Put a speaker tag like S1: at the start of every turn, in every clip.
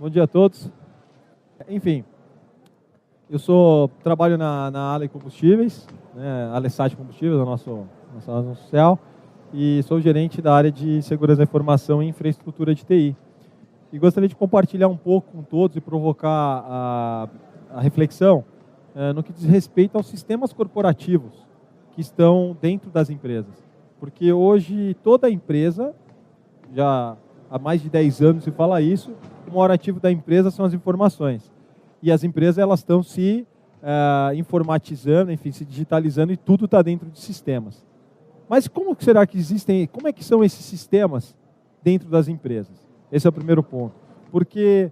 S1: Bom dia a todos. Enfim, trabalho na Ale Combustíveis, né, Alessat Combustíveis, nossa razão social, e sou gerente da área de segurança da informação e infraestrutura de TI. E gostaria de compartilhar um pouco com todos e provocar a reflexão no que diz respeito aos sistemas corporativos que estão dentro das empresas. Porque hoje toda empresa, já há mais de 10 anos se fala isso, o maior ativo da empresa são as informações. E as empresas elas estão se informatizando, enfim, se digitalizando e tudo está dentro de sistemas. Mas como será que existem, como é que são esses sistemas dentro das empresas? Esse é o primeiro ponto. Porque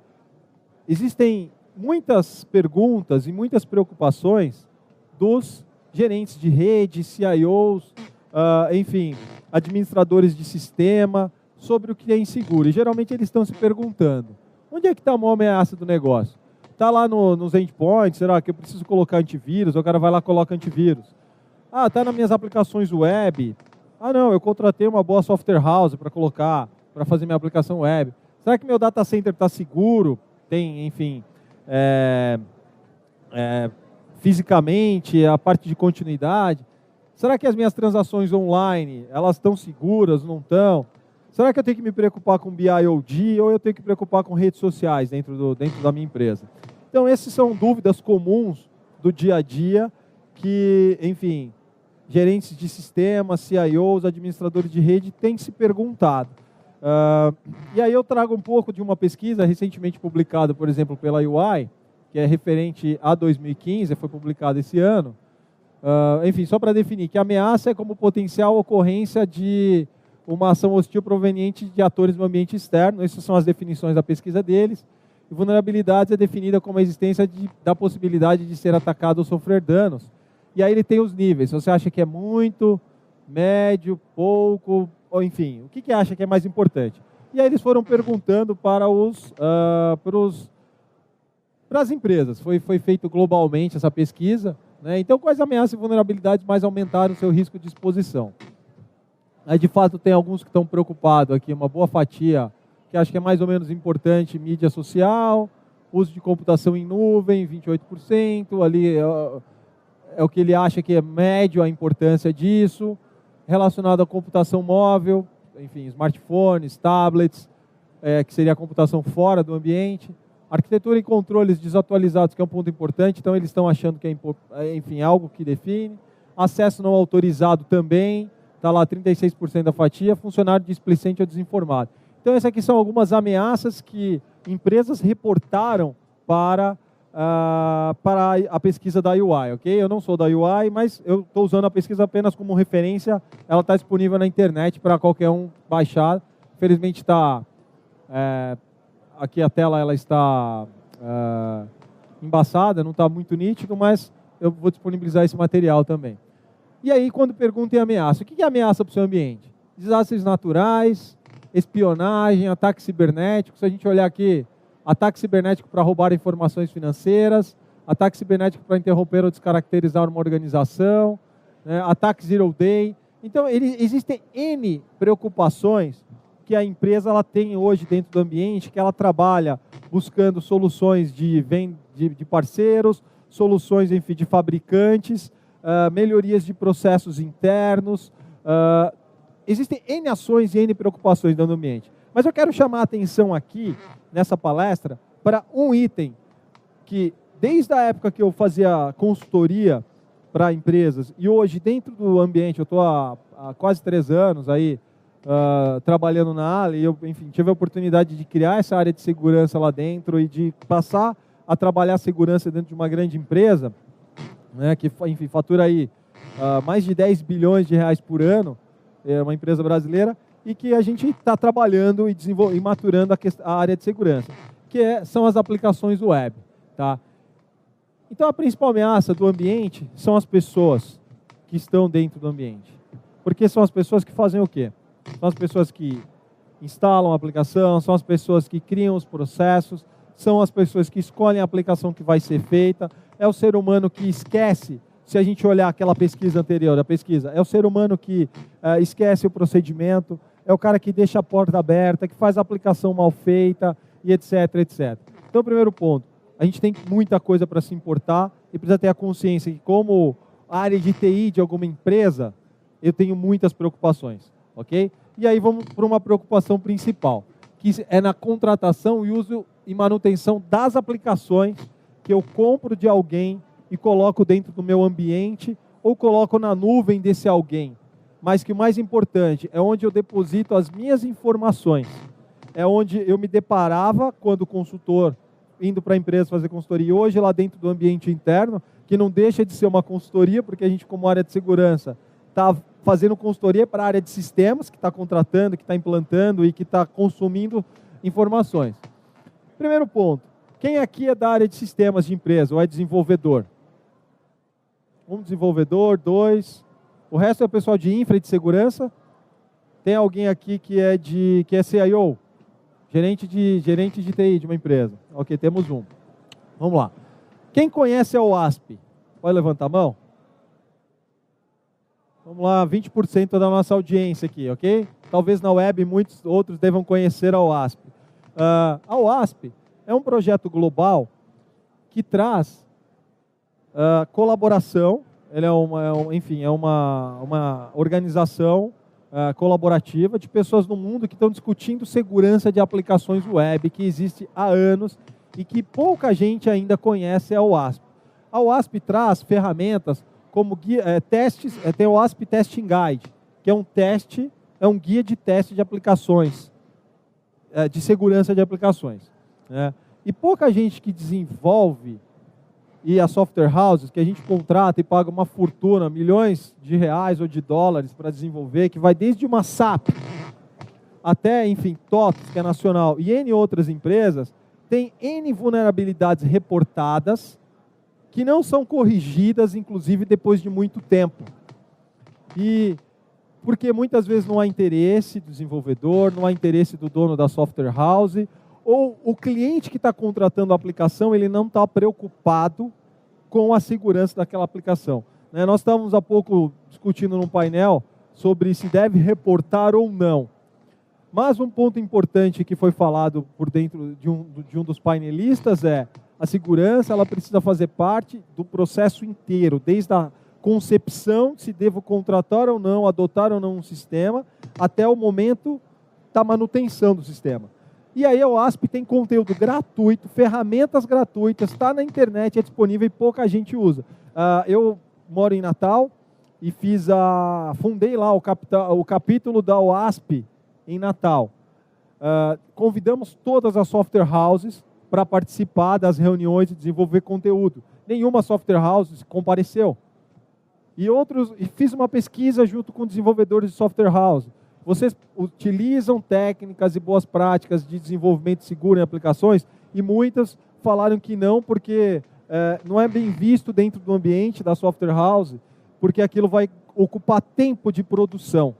S1: existem muitas perguntas e muitas preocupações dos gerentes de rede, CIOs, enfim, administradores de sistema, sobre o que é inseguro. E geralmente eles estão se perguntando, onde é que está a maior ameaça do negócio? Está lá nos endpoints, será que eu preciso colocar antivírus? O cara vai lá e coloca antivírus. Ah, está nas minhas aplicações web. Ah, não, eu contratei uma boa software house para colocar, para fazer minha aplicação web. Será que meu data center está seguro? Tem, enfim, fisicamente, a parte de continuidade. Será que as minhas transações online, elas estão seguras, não estão? Será que eu tenho que me preocupar com BIOD ou eu tenho que me preocupar com redes sociais dentro da minha empresa? Então, essas são dúvidas comuns do dia a dia que, enfim, gerentes de sistemas, CIOs, administradores de rede têm se perguntado. E aí eu trago um pouco de uma pesquisa recentemente publicada, por exemplo, pela UI, que é referente a 2015, foi publicada esse ano. Enfim, só para definir que ameaça é como potencial ocorrência de uma ação hostil proveniente de atores no ambiente externo. Essas são as definições da pesquisa deles. E vulnerabilidades é definida como a existência da possibilidade de ser atacado ou sofrer danos. E aí ele tem os níveis. Se você acha que é muito, médio, pouco, ou enfim, o que acha que é mais importante? E aí eles foram perguntando para as empresas. Foi feito globalmente essa pesquisa, né? Então, quais ameaças e vulnerabilidades mais aumentaram o seu risco de exposição? Aí, de fato, tem alguns que estão preocupados aqui, uma boa fatia, que acho que é mais ou menos importante, mídia social, uso de computação em nuvem, 28%, ali é o que ele acha que é médio a importância disso, relacionado à computação móvel, enfim, smartphones, tablets, que seria a computação fora do ambiente, arquitetura e controles desatualizados, que é um ponto importante, então eles estão achando que é, enfim, algo que define, acesso não autorizado também, está lá 36% da fatia, funcionário displicente ou desinformado. Então, essas aqui são algumas ameaças que empresas reportaram para a pesquisa da UI, ok? Eu não sou da UI, mas eu estou usando a pesquisa apenas como referência. Ela está disponível na internet para qualquer um baixar. Infelizmente está... aqui a tela ela está embaçada, não está muito nítido, mas eu vou disponibilizar esse material também. E aí, quando perguntam em ameaça, o que é ameaça para o seu ambiente? Desastres naturais, espionagem, ataque cibernético. Se a gente olhar aqui, ataque cibernético para roubar informações financeiras, ataque cibernético para interromper ou descaracterizar uma organização, né, ataque zero day. Então, existem N preocupações que a empresa ela tem hoje dentro do ambiente, que ela trabalha buscando soluções de parceiros, soluções, enfim, de fabricantes, melhorias de processos internos. Existem N ações e N preocupações dentro do ambiente. Mas eu quero chamar a atenção aqui, nessa palestra, para um item que, desde a época que eu fazia consultoria para empresas, e hoje, dentro do ambiente, eu estou há quase 3 anos aí, trabalhando na Ale, e eu, enfim, tive a oportunidade de criar essa área de segurança lá dentro e de passar a trabalhar segurança dentro de uma grande empresa, né, que, enfim, fatura aí mais de 10 bilhões de reais por ano, é uma empresa brasileira, e que a gente está trabalhando e maturando a área de segurança, que são as aplicações web. Tá? Então, a principal ameaça do ambiente são as pessoas que estão dentro do ambiente. Porque são as pessoas que fazem o quê? São as pessoas que instalam a aplicação, são as pessoas que criam os processos, são as pessoas que escolhem a aplicação que vai ser feita, é o ser humano que esquece, se a gente olhar aquela pesquisa anterior, é o ser humano que esquece o procedimento, é o cara que deixa a porta aberta, que faz a aplicação mal feita, e etc, etc. Então, primeiro ponto, a gente tem muita coisa para se importar e precisa ter a consciência que, como área de TI de alguma empresa, eu tenho muitas preocupações, ok? E aí vamos para uma preocupação principal, que é na contratação e uso e manutenção das aplicações que eu compro de alguém e coloco dentro do meu ambiente ou coloco na nuvem desse alguém. Mas que o mais importante é onde eu deposito as minhas informações. É onde eu me deparava quando consultor, indo para a empresa fazer consultoria, e hoje lá dentro do ambiente interno, que não deixa de ser uma consultoria, porque a gente, como área de segurança, está fazendo consultoria para a área de sistemas, que está contratando, que está implantando e que está consumindo informações. Primeiro ponto, quem aqui é da área de sistemas de empresa ou é desenvolvedor? Um desenvolvedor, dois. O resto é o pessoal de infra e de segurança. Tem alguém aqui que é CIO? Gerente de TI de uma empresa. Ok, temos um. Vamos lá. Quem conhece a OASP? Pode levantar a mão? Vamos lá, 20% da nossa audiência aqui, ok? Talvez na web muitos outros devam conhecer a OASP. A OASP é um projeto global que traz colaboração. Ele é uma organização colaborativa de pessoas no mundo que estão discutindo segurança de aplicações web, que existe há anos e que pouca gente ainda conhece a OASP. A OASP traz ferramentas como testes, tem o OASP Testing Guide, que é um guia de teste de aplicações, de segurança de aplicações, né? E pouca gente que desenvolve, e a software houses, que a gente contrata e paga uma fortuna, milhões de reais ou de dólares para desenvolver, que vai desde uma SAP até, enfim, TOTS, que é nacional, e N outras empresas, tem N vulnerabilidades reportadas que não são corrigidas, inclusive, depois de muito tempo. E porque muitas vezes não há interesse do desenvolvedor, não há interesse do dono da software house, ou o cliente que está contratando a aplicação, ele não está preocupado com a segurança daquela aplicação. Nós estávamos há pouco discutindo num painel sobre se deve reportar ou não. Mas um ponto importante que foi falado por dentro de um dos painelistas é a segurança, ela precisa fazer parte do processo inteiro, desde a concepção, se devo contratar ou não, adotar ou não um sistema, até o momento da manutenção do sistema. E aí a OASP tem conteúdo gratuito, ferramentas gratuitas, está na internet, é disponível e pouca gente usa. Eu moro em Natal e fundei lá o capítulo da OASP em Natal. Convidamos todas as software houses para participar das reuniões e desenvolver conteúdo. Nenhuma software house compareceu. E fiz uma pesquisa junto com desenvolvedores de software house. Vocês utilizam técnicas e boas práticas de desenvolvimento seguro em aplicações? E muitas falaram que não, porque não é bem visto dentro do ambiente da software house, porque aquilo vai ocupar tempo de produção.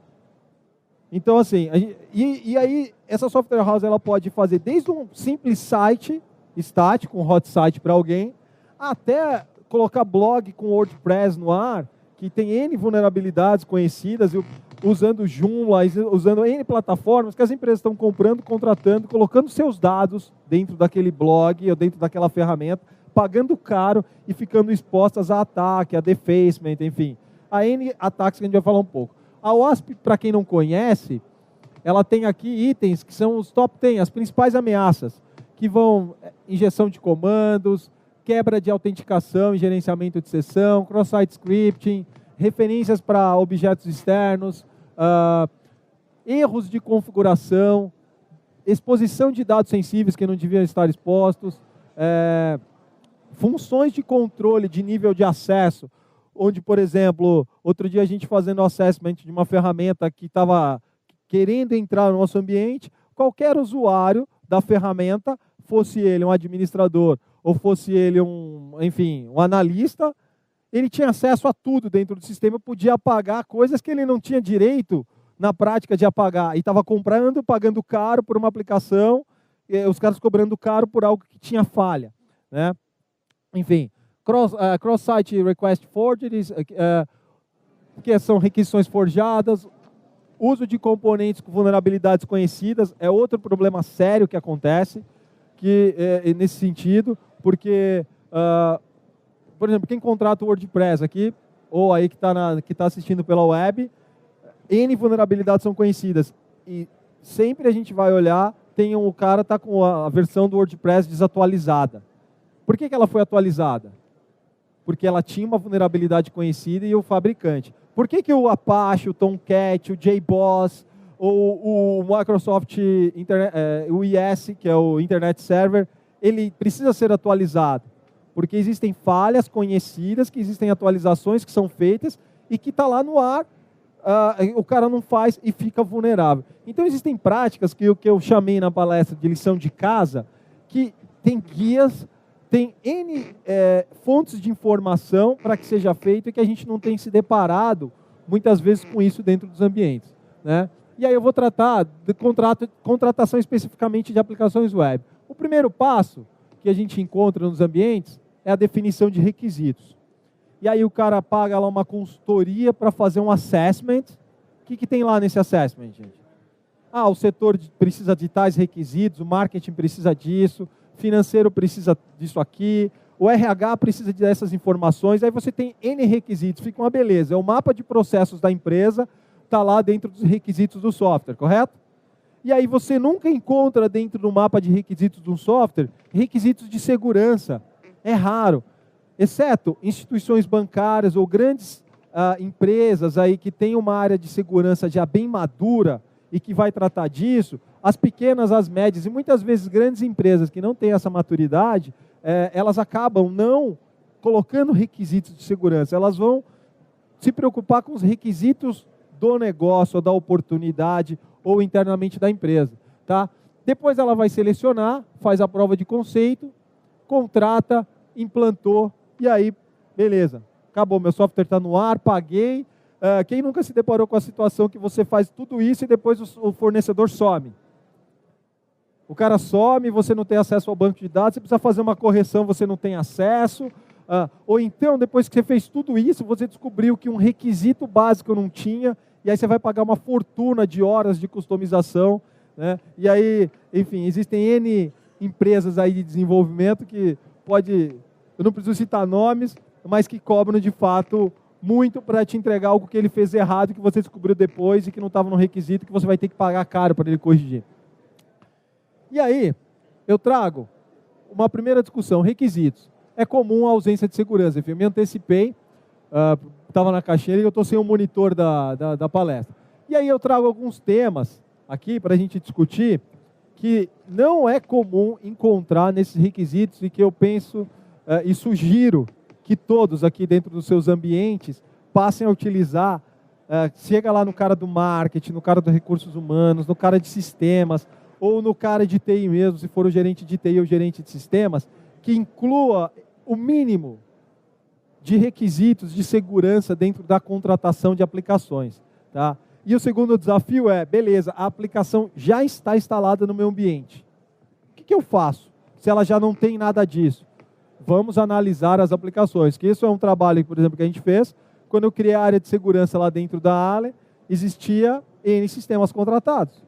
S1: Então, assim, e aí essa software house ela pode fazer desde um simples site estático, um hot site para alguém, até colocar blog com WordPress no ar, que tem N vulnerabilidades conhecidas, usando Joomla, usando N plataformas que as empresas estão comprando, contratando, colocando seus dados dentro daquele blog ou dentro daquela ferramenta, pagando caro e ficando expostas a ataque, a defacement, enfim, a N ataques que a gente vai falar um pouco. A OASP, para quem não conhece, ela tem aqui itens que são os top 10, as principais ameaças, que vão injeção de comandos, quebra de autenticação e gerenciamento de sessão, cross-site scripting, referências para objetos externos, erros de configuração, exposição de dados sensíveis que não deviam estar expostos, funções de controle de nível de acesso, onde, por exemplo, outro dia a gente fazendo o assessment de uma ferramenta que estava querendo entrar no nosso ambiente, qualquer usuário da ferramenta, fosse ele um administrador ou fosse ele um analista, ele tinha acesso a tudo dentro do sistema, podia apagar coisas que ele não tinha direito na prática de apagar, e estava pagando caro por uma aplicação, os caras cobrando caro por algo que tinha falha, né? Enfim, cross-site request forgeries, que são requisições forjadas, uso de componentes com vulnerabilidades conhecidas, é outro problema sério que acontece. nesse sentido, porque, por exemplo, quem contrata o WordPress aqui, ou aí que está assistindo pela web, N vulnerabilidades são conhecidas. E sempre a gente vai olhar, o cara está com a versão do WordPress desatualizada. Por que ela foi atualizada? Porque ela tinha uma vulnerabilidade conhecida e o fabricante. Por que o Apache, o Tomcat, o JBoss, ou o Microsoft, o IS, que é o Internet Server, ele precisa ser atualizado? Porque existem falhas conhecidas, que existem atualizações que são feitas e que está lá no ar, o cara não faz e fica vulnerável. Então existem práticas que eu chamei na palestra de lição de casa, que tem guias, tem N fontes de informação para que seja feito e que a gente não tem se deparado muitas vezes com isso dentro dos ambientes, né? E aí eu vou tratar de contratação especificamente de aplicações web. O primeiro passo que a gente encontra nos ambientes é a definição de requisitos. E aí o cara paga lá uma consultoria para fazer um assessment. O que tem lá nesse assessment, gente? O setor precisa de tais requisitos, o marketing precisa disso, o financeiro precisa disso aqui, o RH precisa dessas informações. Aí você tem N requisitos, fica uma beleza. É o mapa de processos da empresa, está lá dentro dos requisitos do software, correto? E aí você nunca encontra dentro do mapa de requisitos de um software requisitos de segurança. É raro. Exceto instituições bancárias ou grandes empresas aí que têm uma área de segurança já bem madura e que vai tratar disso, as pequenas, as médias e muitas vezes grandes empresas que não têm essa maturidade, elas acabam não colocando requisitos de segurança, elas vão se preocupar com os requisitos do negócio, ou da oportunidade, ou internamente da empresa. Tá? Depois ela vai selecionar, faz a prova de conceito, contrata, implantou, e aí, beleza, acabou, meu software está no ar, paguei. Quem nunca se deparou com a situação que você faz tudo isso e depois o fornecedor some? O cara some, você não tem acesso ao banco de dados, você precisa fazer uma correção, você não tem acesso. Ou então, depois que você fez tudo isso, você descobriu que um requisito básico não tinha, e aí você vai pagar uma fortuna de horas de customização, né? E aí, enfim, existem N empresas aí de desenvolvimento que eu não preciso citar nomes, mas que cobram de fato muito para te entregar algo que ele fez errado, que você descobriu depois e que não estava no requisito, que você vai ter que pagar caro para ele corrigir. E aí, eu trago uma primeira discussão, requisitos. É comum a ausência de segurança. Enfim, eu me antecipei, estava na caixinha e eu estou sem o monitor da palestra. E aí eu trago alguns temas aqui para a gente discutir que não é comum encontrar nesses requisitos e que eu penso e sugiro que todos aqui dentro dos seus ambientes passem a utilizar. Chega lá no cara do marketing, no cara dos recursos humanos, no cara de sistemas, ou no cara de TI mesmo, se for o gerente de TI ou o gerente de sistemas, que inclua o mínimo de requisitos de segurança dentro da contratação de aplicações. Tá? E o segundo desafio é, beleza, a aplicação já está instalada no meu ambiente. O que eu faço se ela já não tem nada disso? Vamos analisar as aplicações, que isso é um trabalho, por exemplo, que a gente fez. Quando eu criei a área de segurança lá dentro da Ale, existia N sistemas contratados.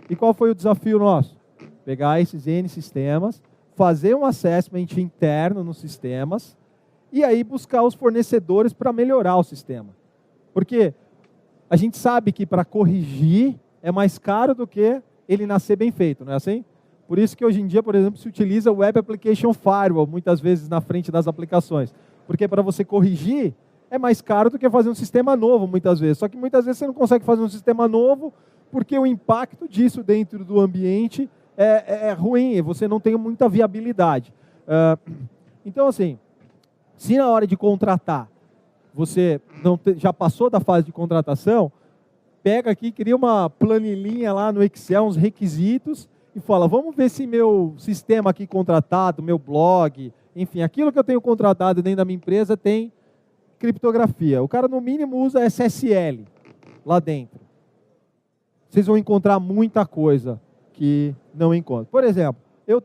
S1: E qual foi o desafio nosso? Pegar esses N sistemas, fazer um assessment interno nos sistemas e aí buscar os fornecedores para melhorar o sistema. Porque a gente sabe que para corrigir é mais caro do que ele nascer bem feito, não é assim? Por isso que hoje em dia, por exemplo, se utiliza o Web Application Firewall, muitas vezes na frente das aplicações. Porque para você corrigir é mais caro do que fazer um sistema novo, muitas vezes. Só que muitas vezes você não consegue fazer um sistema novo porque o impacto disso dentro do ambiente é ruim, você não tem muita viabilidade. Então, assim, se na hora de contratar você já passou da fase de contratação, pega aqui, cria uma planilhinha lá no Excel, uns requisitos, e fala, vamos ver se meu sistema aqui contratado, meu blog, enfim, aquilo que eu tenho contratado dentro da minha empresa tem criptografia. O cara, no mínimo, usa SSL lá dentro. Vocês vão encontrar muita coisa que não encontram. Por exemplo, eu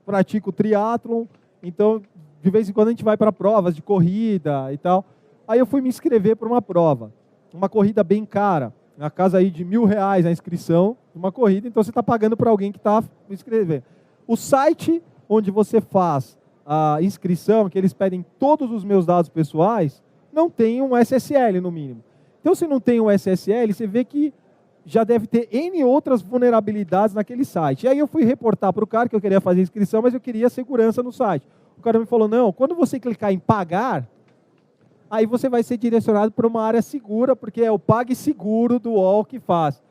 S1: pratico triatlon, então de vez em quando a gente vai para provas de corrida e tal. Aí eu fui me inscrever para uma prova, uma corrida bem cara, na casa aí de R$1.000 a inscrição, uma corrida, então você está pagando para alguém que está me inscrever. O site onde você faz a inscrição, que eles pedem todos os meus dados pessoais, não tem um SSL no mínimo. Então, se não tem um SSL, você vê que já deve ter N outras vulnerabilidades naquele site. E aí eu fui reportar para o cara que eu queria fazer inscrição, mas eu queria segurança no site. O cara me falou, não, quando você clicar em pagar, aí você vai ser direcionado para uma área segura, porque é o PagSeguro do UOL que faz.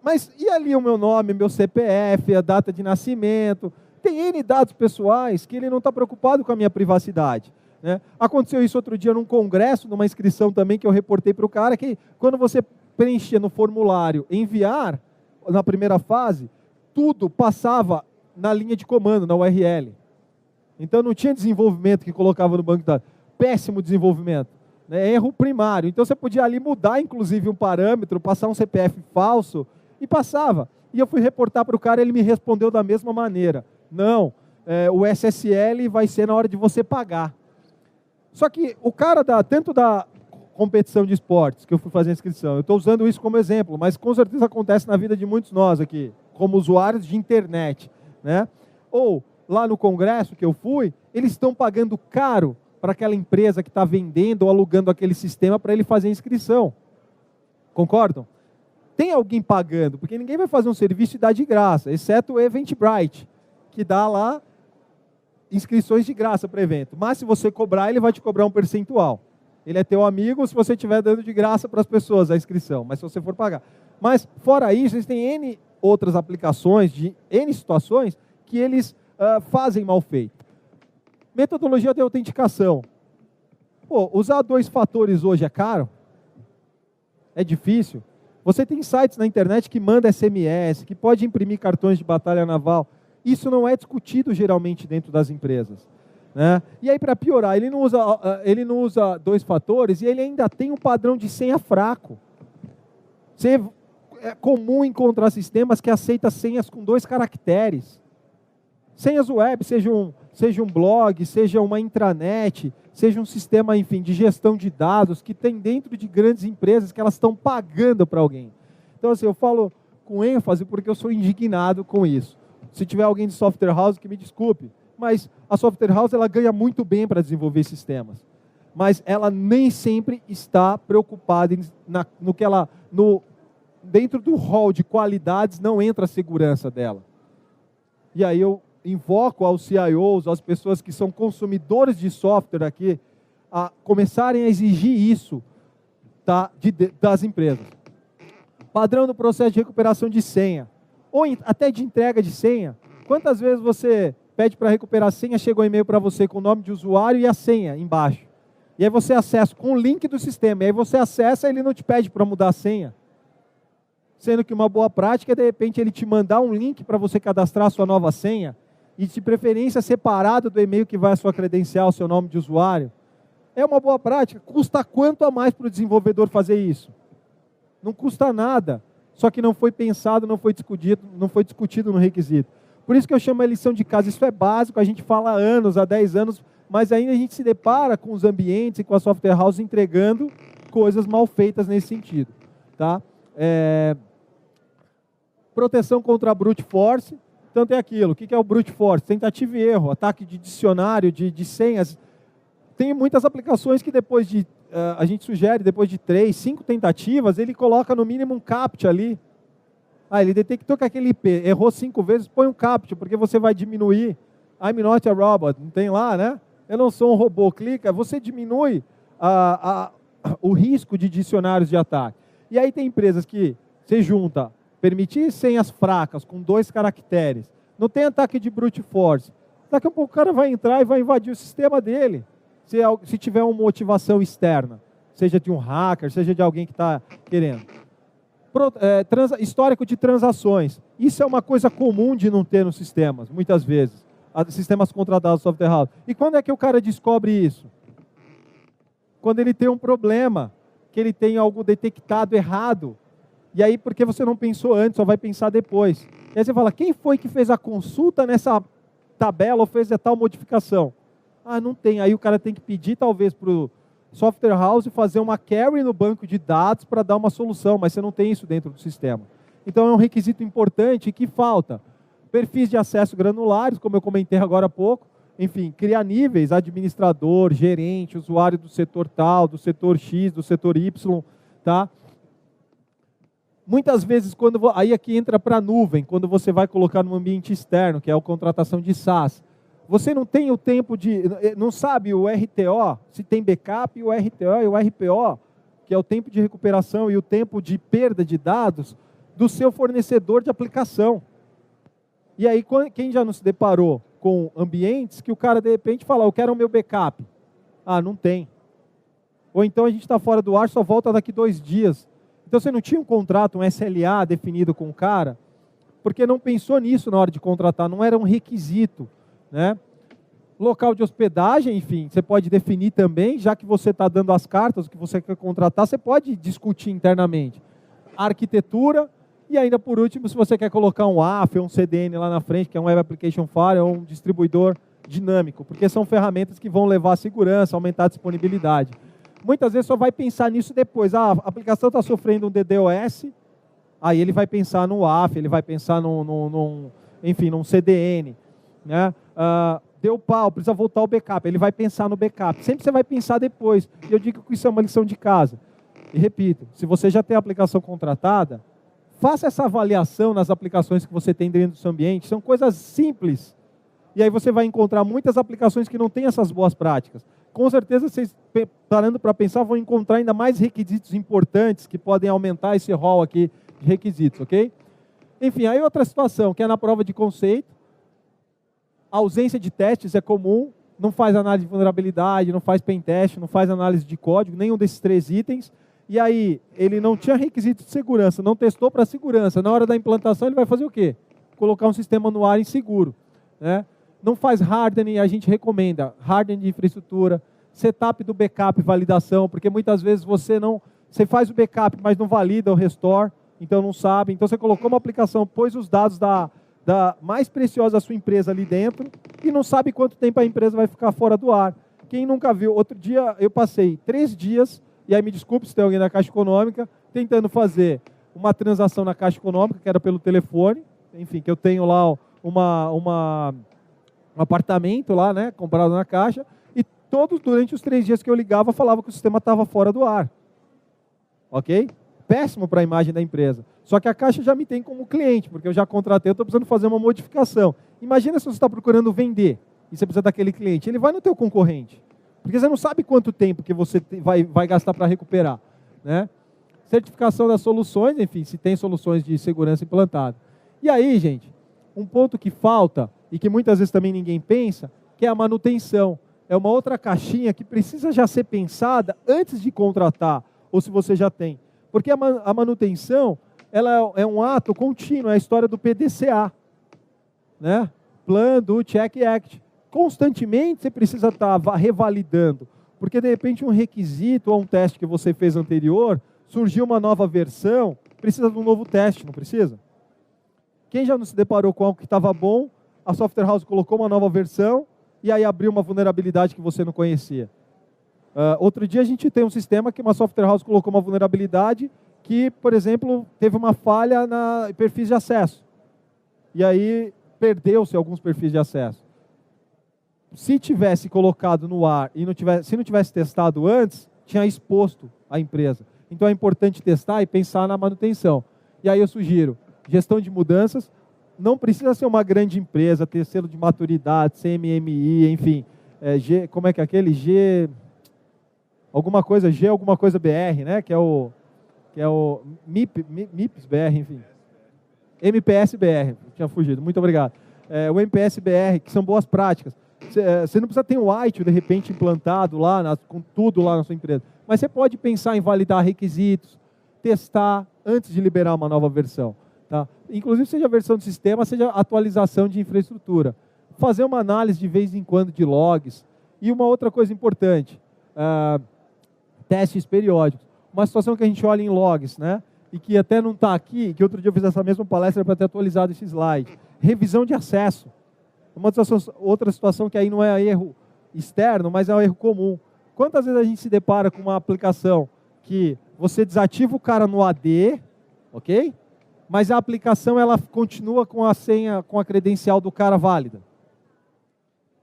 S1: Mas e ali o meu nome, meu CPF, a data de nascimento? Tem N dados pessoais que ele não está preocupado com a minha privacidade. Né? Aconteceu isso outro dia num congresso, numa inscrição também, que eu reportei para o cara, que quando você preenchia no formulário enviar, na primeira fase, tudo passava na linha de comando, na URL. Então não tinha desenvolvimento que colocava no banco de dados. Péssimo desenvolvimento. Né? Erro primário. Então você podia ali mudar, inclusive, um parâmetro, passar um CPF falso, e passava. E eu fui reportar para o cara, ele me respondeu da mesma maneira. Não, o SSL vai ser na hora de você pagar. Só que o cara tanto da competição de esportes, que eu fui fazer a inscrição, eu estou usando isso como exemplo, mas com certeza acontece na vida de muitos nós aqui, como usuários de internet. Né? Ou, lá no congresso que eu fui, eles estão pagando caro para aquela empresa que está vendendo ou alugando aquele sistema para ele fazer a inscrição. Concordam? Tem alguém pagando, porque ninguém vai fazer um serviço e dar de graça, exceto o Eventbrite, que dá lá inscrições de graça para o evento. Mas se você cobrar, ele vai te cobrar um percentual. Ele é teu amigo se você estiver dando de graça para as pessoas a inscrição, mas se você for pagar. Mas, fora isso, eles têm N outras aplicações, de N situações, que eles fazem mal feito. Metodologia de autenticação. Pô, usar 2 fatores hoje é caro? É difícil? Você tem sites na internet que mandam SMS, que pode imprimir cartões de batalha naval. Isso não é discutido geralmente dentro das empresas. Né? E aí, para piorar, ele não usa 2 fatores e ele ainda tem um padrão de senha fraco. É comum encontrar sistemas que aceitam senhas com 2 caracteres. Senhas web, seja um blog, seja uma intranet, seja um sistema, enfim, de gestão de dados que tem dentro de grandes empresas que elas estão pagando para alguém. Então, assim, eu falo com ênfase porque eu sou indignado com isso. Se tiver alguém de software house, que me desculpe, mas a software house ela ganha muito bem para desenvolver sistemas. Mas ela nem sempre está preocupada no que dentro do hall de qualidades não entra a segurança dela. E aí eu invoco aos CIOs, às pessoas que são consumidores de software aqui, a começarem a exigir isso das empresas. Padrão do processo de recuperação de senha, ou até de entrega de senha. Quantas vezes você pede para recuperar a senha, chega um e-mail para você com o nome de usuário e a senha embaixo. E aí você acessa com o link do sistema, e aí você acessa e ele não te pede para mudar a senha. Sendo que uma boa prática é, de repente, ele te mandar um link para você cadastrar a sua nova senha, e de preferência separado do e-mail que vai a sua credencial, seu nome de usuário. É uma boa prática. Custa quanto a mais para o desenvolvedor fazer isso? Não custa nada. Só que não foi pensado, não foi discutido no requisito. Por isso que eu chamo a lição de casa. Isso é básico, a gente fala há anos, há 10 anos, mas ainda a gente se depara com os ambientes e com a software house entregando coisas mal feitas nesse sentido. Tá? Proteção contra brute force. Então tem aquilo, o que é o brute force? Tentativa e erro, ataque de dicionário, de senhas. Tem muitas aplicações que depois a gente sugere, depois de 3, 5 tentativas, ele coloca no mínimo um CAPTCHA ali. Ele detectou que aquele IP errou 5 vezes, põe um CAPTCHA, porque você vai diminuir. I'm not a robot, não tem lá, né? Eu não sou um robô, clica, você diminui o risco de dicionários de ataque. E aí tem empresas que se juntam, permitir senhas fracas com 2 caracteres, não tem ataque de brute force. Daqui a pouco o cara vai entrar e vai invadir o sistema dele, se tiver uma motivação externa, seja de um hacker, seja de alguém que está querendo. Histórico de transações. Isso é uma coisa comum de não ter nos sistemas, muitas vezes. Sistemas contratados software house. E quando é que o cara descobre isso? Quando ele tem um problema, que ele tem algo detectado errado. E aí, porque você não pensou antes, só vai pensar depois. E aí você fala, quem foi que fez a consulta nessa tabela ou fez a tal modificação? Não tem. Aí o cara tem que pedir, talvez, para o software house fazer uma query no banco de dados para dar uma solução, mas você não tem isso dentro do sistema. Então é um requisito importante que falta. Perfis de acesso granulares, como eu comentei agora há pouco. Enfim, criar níveis, administrador, gerente, usuário do setor tal, do setor X, do setor Y, tá? Muitas vezes, aí aqui entra para a nuvem, quando você vai colocar no ambiente externo, que é a contratação de SaaS. Você não tem o tempo não sabe o RTO, se tem backup, e o RTO e o RPO, que é o tempo de recuperação e o tempo de perda de dados do seu fornecedor de aplicação. E aí, quem já não se deparou com ambientes que o cara, de repente, fala, eu quero o meu backup. Ah, não tem. Ou então a gente está fora do ar, só volta daqui 2 dias. Então você não tinha um contrato, um SLA definido com o cara, porque não pensou nisso na hora de contratar, não era um requisito, né? Local de hospedagem, enfim, você pode definir também, já que você está dando as cartas, o que você quer contratar, você pode discutir internamente. A arquitetura, e ainda por último, se você quer colocar um AF ou um CDN lá na frente, que é um Web Application Firewall, ou um distribuidor dinâmico, porque são ferramentas que vão levar a segurança, aumentar a disponibilidade. Muitas vezes só vai pensar nisso depois. Ah, a aplicação está sofrendo um DDoS, aí ele vai pensar no AF, ele vai pensar enfim, num CDN, né? Deu pau, precisa voltar ao backup, ele vai pensar no backup. Sempre você vai pensar depois. E eu digo que isso é uma lição de casa. E repito, se você já tem a aplicação contratada, faça essa avaliação nas aplicações que você tem dentro do seu ambiente. São coisas simples. E aí você vai encontrar muitas aplicações que não têm essas boas práticas. Com certeza, vocês, parando para pensar, vão encontrar ainda mais requisitos importantes que podem aumentar esse rol aqui de requisitos, ok? Enfim, aí outra situação, que é na prova de conceito. A ausência de testes é comum, não faz análise de vulnerabilidade, não faz pentest, não faz análise de código, nenhum desses 3 itens. E aí, ele não tinha requisito de segurança, não testou para segurança. Na hora da implantação, ele vai fazer o quê? Colocar um sistema no ar inseguro, né? Não faz hardening, a gente recomenda hardening de infraestrutura, setup do backup e validação, porque muitas vezes você faz o backup, mas não valida o restore, então não sabe. Então você colocou uma aplicação, pôs os dados da mais preciosa da sua empresa ali dentro e não sabe quanto tempo a empresa vai ficar fora do ar. Quem nunca viu? Outro dia eu passei 3 dias, e aí me desculpe se tem alguém da Caixa Econômica, tentando fazer uma transação na Caixa Econômica, que era pelo telefone, enfim, que eu tenho lá um apartamento lá, né, comprado na Caixa, e durante os 3 dias que eu ligava, falava que o sistema estava fora do ar. Ok? Péssimo para a imagem da empresa. Só que a Caixa já me tem como cliente, porque eu já contratei, eu estou precisando fazer uma modificação. Imagina se você está procurando vender, e você precisa daquele cliente, ele vai no teu concorrente, porque você não sabe quanto tempo que você vai gastar para recuperar, né? Certificação das soluções, enfim, se tem soluções de segurança implantadas. E aí, gente, um ponto que falta, e que muitas vezes também ninguém pensa, que é a manutenção. É uma outra caixinha que precisa já ser pensada antes de contratar, ou se você já tem. Porque a manutenção, ela é um ato contínuo, é a história do PDCA, né? Plan, Do, Check, Act. Constantemente você precisa estar revalidando, porque de repente um requisito ou um teste que você fez anterior, surgiu uma nova versão, precisa de um novo teste, não precisa? Quem já não se deparou com algo que estava bom, a software house colocou uma nova versão e aí abriu uma vulnerabilidade que você não conhecia. Outro dia a gente tem um sistema que uma software house colocou uma vulnerabilidade que, por exemplo, teve uma falha na perfis de acesso. E aí perdeu-se alguns perfis de acesso. Se tivesse colocado no ar e se não tivesse testado antes, tinha exposto a empresa. Então é importante testar e pensar na manutenção. E aí eu sugiro, gestão de mudanças, não precisa ser uma grande empresa, ter selo de maturidade, CMMI, enfim, como é que é aquele? Alguma coisa BR, né? Que é o MIPS BR, enfim. MPS BR, tinha fugido, muito obrigado. O MPS BR, que são boas práticas. Você não precisa ter um ITIL, de repente, implantado lá, com tudo lá na sua empresa. Mas você pode pensar em validar requisitos, testar antes de liberar uma nova versão. Tá? Inclusive, seja a versão do sistema, seja a atualização de infraestrutura. Fazer uma análise de vez em quando de logs. E uma outra coisa importante, testes periódicos. Uma situação que a gente olha em logs, né? E que até não está aqui, que outro dia eu fiz essa mesma palestra para ter atualizado esse slide. Revisão de acesso. Outra situação que aí não é erro externo, mas é um erro comum. Quantas vezes a gente se depara com uma aplicação que você desativa o cara no AD, ok? mas a aplicação ela continua com a senha, com a credencial do cara válida.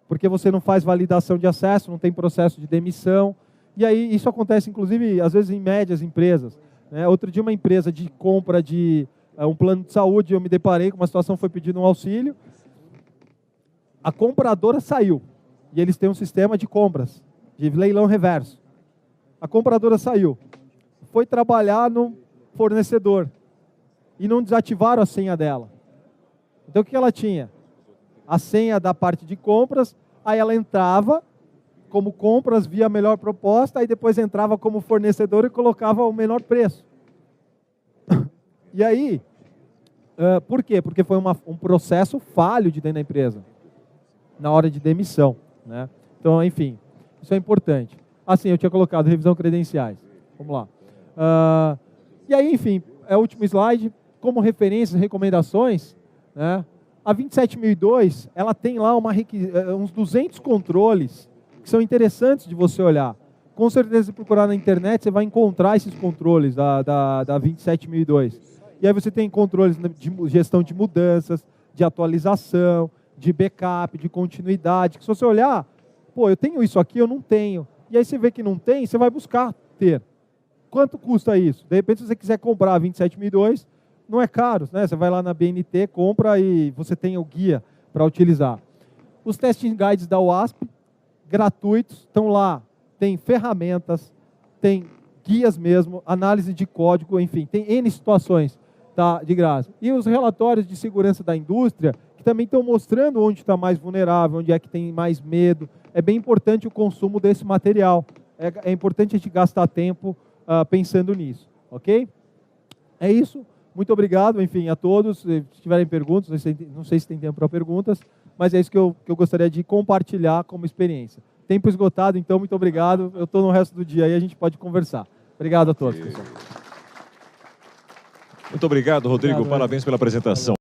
S1: Porque você não faz validação de acesso, não tem processo de demissão. E aí isso acontece, inclusive, às vezes em médias empresas. Né? Outro dia uma empresa de compra de um plano de saúde, eu me deparei com uma situação, foi pedido um auxílio. A compradora saiu. E eles têm um sistema de compras, de leilão reverso. A compradora saiu. Foi trabalhar no fornecedor. E não desativaram a senha dela. Então o que ela tinha? A senha da parte de compras, aí ela entrava como compras via a melhor proposta, aí depois entrava como fornecedor e colocava o menor preço. E aí, por quê? Porque foi um processo falho de dentro da empresa, na hora de demissão. Né? Então, enfim, isso é importante. Assim, eu tinha colocado revisão credenciais. Vamos lá. E aí, enfim, é o último slide. Como referências, recomendações, né? A 27002, ela tem lá uns 200 controles que são interessantes de você olhar. Com certeza, se procurar na internet, você vai encontrar esses controles da 27002. E aí você tem controles de gestão de mudanças, de atualização, de backup, de continuidade. Que se você olhar, pô, eu tenho isso aqui, eu não tenho. E aí você vê que não tem, você vai buscar ter. Quanto custa isso? De repente, se você quiser comprar a 27002, não é caro, né? Você vai lá na BNT, compra e você tem o guia para utilizar. Os testing guides da WASP, gratuitos, estão lá. Tem ferramentas, tem guias mesmo, análise de código, enfim, tem N situações, tá, de graça. E os relatórios de segurança da indústria, que também estão mostrando onde está mais vulnerável, onde é que tem mais medo. É bem importante o consumo desse material. É importante a gente gastar tempo pensando nisso, ok? É isso. Muito obrigado, enfim, a todos. Se tiverem perguntas, não sei se tem tempo para perguntas, mas é isso que eu gostaria de compartilhar como experiência. Tempo esgotado, então, muito obrigado. Eu estou no resto do dia aí, a gente pode conversar. Obrigado a todos, pessoal.
S2: Muito obrigado, Rodrigo.
S1: Obrigado,
S2: parabéns pela apresentação.